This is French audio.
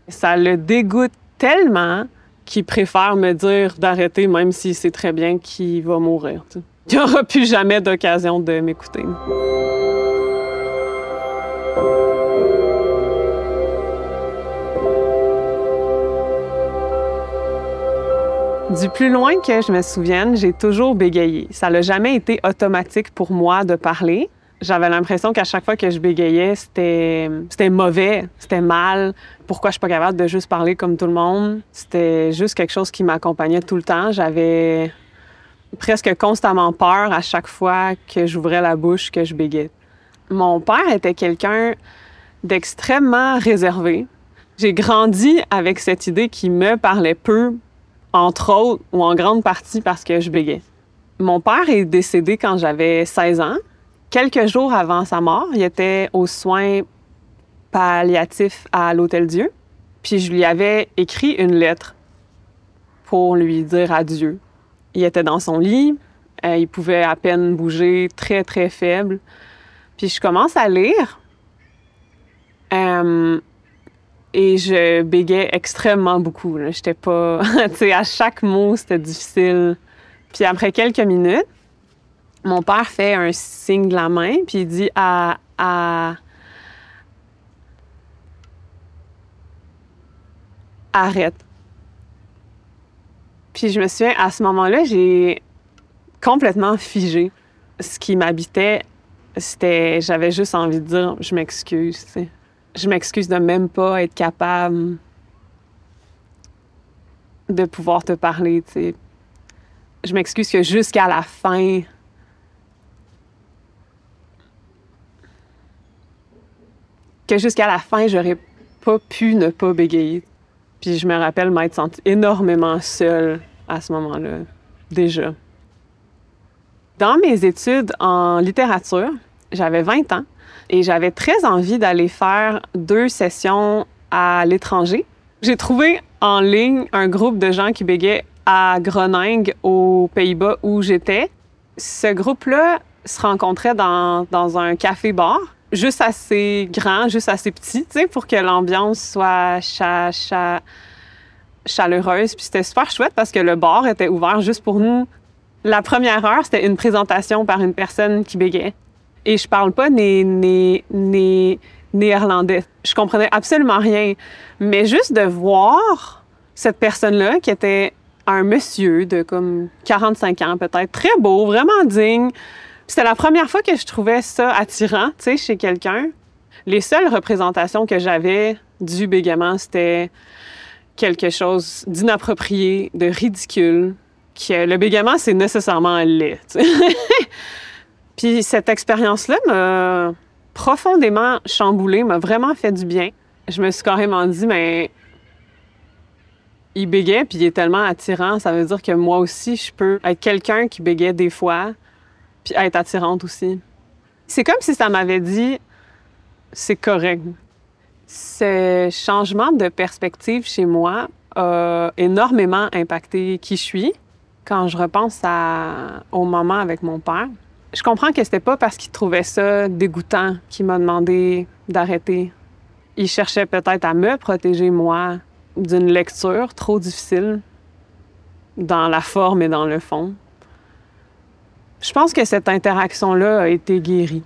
Ça le dégoûte tellement qu'il préfère me dire d'arrêter, même s'il sait très bien qu'il va mourir. T'sais. Il n'y aura plus jamais d'occasion de m'écouter. Du plus loin que je me souvienne, j'ai toujours bégayé. Ça n'a jamais été automatique pour moi de parler. J'avais l'impression qu'à chaque fois que je bégayais, c'était mauvais, c'était mal. Pourquoi je suis pas capable de juste parler comme tout le monde? C'était juste quelque chose qui m'accompagnait tout le temps. J'avais presque constamment peur à chaque fois que j'ouvrais la bouche, que je bégayais. Mon père était quelqu'un d'extrêmement réservé. J'ai grandi avec cette idée qu'il me parlait peu, entre autres, ou en grande partie parce que je bégayais. Mon père est décédé quand j'avais 16 ans. Quelques jours avant sa mort, il était aux soins palliatifs à l'Hôtel-Dieu. Puis je lui avais écrit une lettre pour lui dire adieu. Il était dans son lit, il pouvait à peine bouger, très, très faible. Puis je commence à lire et je bégayais extrêmement beaucoup. J'étais pas... tu sais, à chaque mot, c'était difficile. Puis après quelques minutes, mon père fait un signe de la main, puis il dit arrête. Puis je me souviens, à ce moment-là, j'ai complètement figé. Ce qui m'habitait, c'était... J'avais juste envie de dire « je m'excuse », tu sais. Je m'excuse de même pas être capable de pouvoir te parler, tu sais. Je m'excuse que jusqu'à la fin... j'aurais pas pu ne pas bégayer. Puis je me rappelle m'être sentie énormément seule à ce moment-là, déjà. Dans mes études en littérature, j'avais 20 ans et j'avais très envie d'aller faire 2 sessions à l'étranger. J'ai trouvé en ligne un groupe de gens qui bégayaient à Groningue, aux Pays-Bas, où j'étais. Ce groupe-là se rencontrait dans un café-bar, juste assez grand, juste assez petit, tu sais, pour que l'ambiance soit chaleureuse. Puis c'était super chouette parce que le bar était ouvert juste pour nous. La première heure, c'était une présentation par une personne qui bégayait. Et je parle pas néerlandais. Je comprenais absolument rien. Mais juste de voir cette personne-là, qui était un monsieur de comme 45 ans peut-être, très beau, vraiment digne. C'était la première fois que je trouvais ça attirant, tu sais, chez quelqu'un. Les seules représentations que j'avais du bégaiement, c'était quelque chose d'inapproprié, de ridicule. Que le bégaiement, c'est nécessairement laid, tu sais. Puis cette expérience-là m'a profondément chamboulée, m'a vraiment fait du bien. Je me suis carrément dit, mais il bégait, puis il est tellement attirant, ça veut dire que moi aussi, je peux être quelqu'un qui bégait des fois, puis être attirante aussi. C'est comme si ça m'avait dit, c'est correct. Ce changement de perspective chez moi a énormément impacté qui je suis. Quand je repense au moment avec mon père, je comprends que c'était pas parce qu'il trouvait ça dégoûtant qu'il m'a demandé d'arrêter. Il cherchait peut-être à me protéger, moi, d'une lecture trop difficile dans la forme et dans le fond. Je pense que cette interaction-là a été guérie.